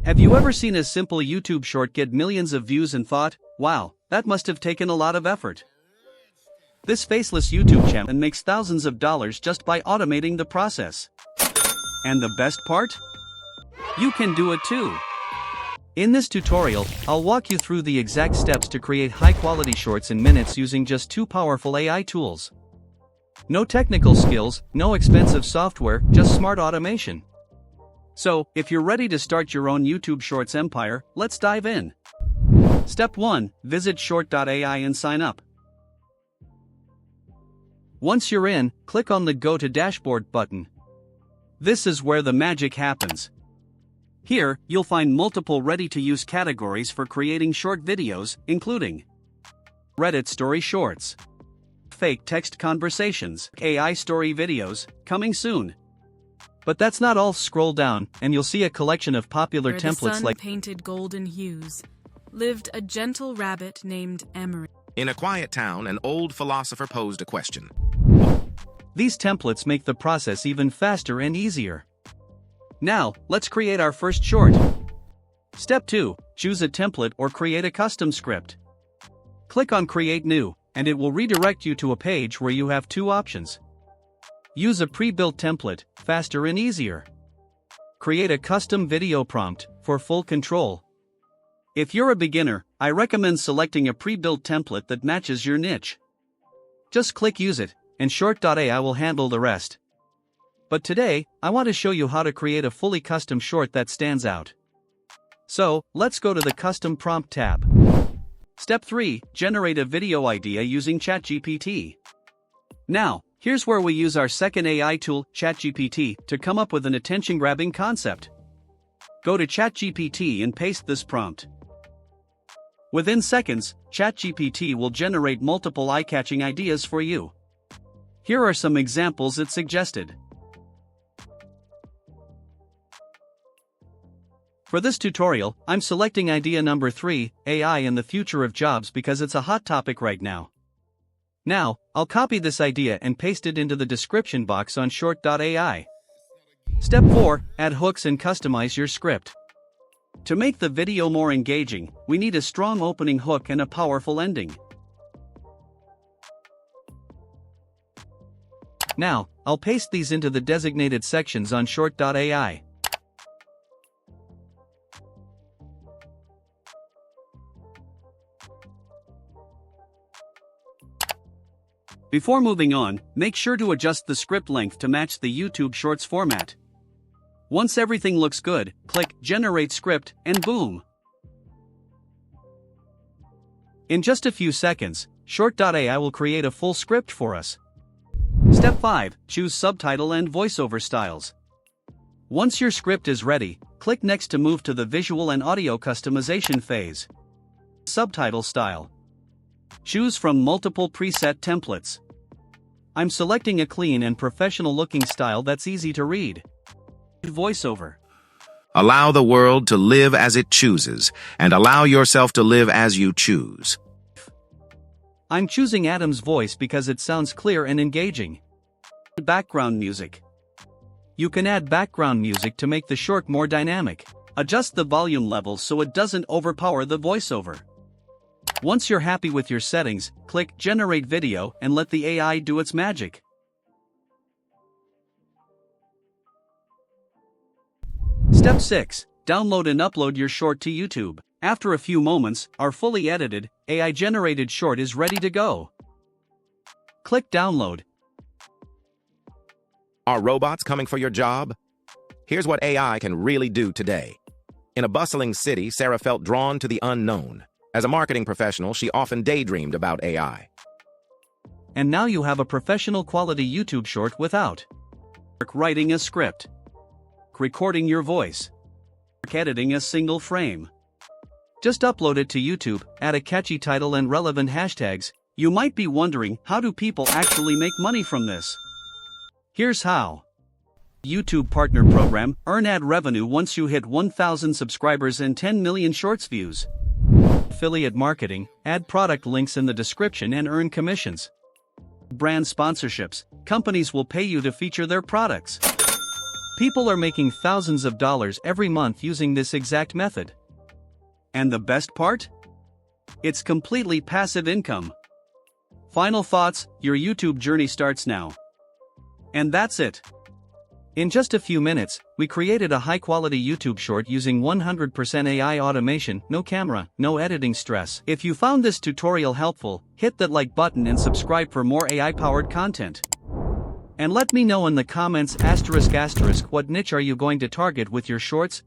Have you ever seen a simple YouTube short get millions of views and thought, wow, that must have taken a lot of effort? This Faceless YouTube channel makes thousands of dollars just by automating the process. And the best part? You can do it too. In this tutorial, I'll walk you through the exact steps to create high-quality shorts in minutes using just 2 powerful AI tools. No technical skills, no expensive software, just smart automation. So, if you're ready to start your own YouTube Shorts empire, let's dive in. Step 1. Visit short.ai and sign up. Once you're in, click on the Go to Dashboard button. This is where the magic happens. Here, you'll find multiple ready-to-use categories for creating short videos, including Reddit Story Shorts, Fake Text Conversations, AI Story Videos, coming soon. But that's not all. Scroll down, and you'll see a collection of popular Where templates the sun like painted golden hues, lived a gentle rabbit named Emery. In a quiet town, an old philosopher posed a question. These templates make the process even faster and easier. Now, let's create our first short. Step 2. Choose a template or create a custom script. Click on Create New, and it will redirect you to a page where you have 2 options. Use a pre-built template, faster and easier. Create a custom video prompt, for full control. If you're a beginner, I recommend selecting a pre-built template that matches your niche. Just click Use It, and short.ai will handle the rest. But today, I want to show you how to create a fully custom short that stands out. So, let's go to the Custom Prompt tab. Step 3. Generate a video idea using ChatGPT. Now, here's where we use our second AI tool, ChatGPT, to come up with an attention-grabbing concept. Go to ChatGPT and paste this prompt. Within seconds, ChatGPT will generate multiple eye-catching ideas for you. Here are some examples it suggested. For this tutorial, I'm selecting idea number 3, AI and the future of jobs, because it's a hot topic right now. Now, I'll copy this idea and paste it into the description box on short.ai. Step 4. Add hooks and customize your script. To make the video more engaging, we need a strong opening hook and a powerful ending. Now, I'll paste these into the designated sections on short.ai. Before moving on, make sure to adjust the script length to match the YouTube Shorts format. Once everything looks good, click Generate Script, and boom! In just a few seconds, short.ai will create a full script for us. Step 5. Choose subtitle and voiceover styles. Once your script is ready, click Next to move to the visual and audio customization phase. Subtitle style. Choose from multiple preset templates. I'm selecting a clean and professional-looking style that's easy to read. Voiceover. Allow the world to live as it chooses, and allow yourself to live as you choose. I'm choosing Adam's voice because it sounds clear and engaging. Background music. You can add background music to make the short more dynamic. Adjust the volume level so it doesn't overpower the voiceover. Once you're happy with your settings, click Generate Video and let the AI do its magic. Step 6. Download and upload your short to YouTube. After a few moments, our fully edited, AI-generated short is ready to go. Click Download. Are robots coming for your job? Here's what AI can really do today. In a bustling city, Sarah felt drawn to the unknown. As a marketing professional, she often daydreamed about AI. And now you have a professional quality YouTube short without writing a script, recording your voice, editing a single frame. Just upload it to YouTube, add a catchy title and relevant hashtags. You might be wondering, how do people actually make money from this? Here's how. YouTube Partner Program. Earn ad revenue once you hit 1,000 subscribers and 10 million shorts views. Affiliate marketing. Add product links in the description and earn commissions. Brand sponsorships. Companies will pay you to feature their products. People are making thousands of dollars every month using this exact method. And the best part? It's completely passive income. Final thoughts, your YouTube journey starts now. And that's it. In just a few minutes, we created a high-quality YouTube short using 100% AI automation, no camera, no editing stress. If you found this tutorial helpful, hit that like button and subscribe for more AI-powered content. And let me know in the comments *** what niche are you going to target with your shorts,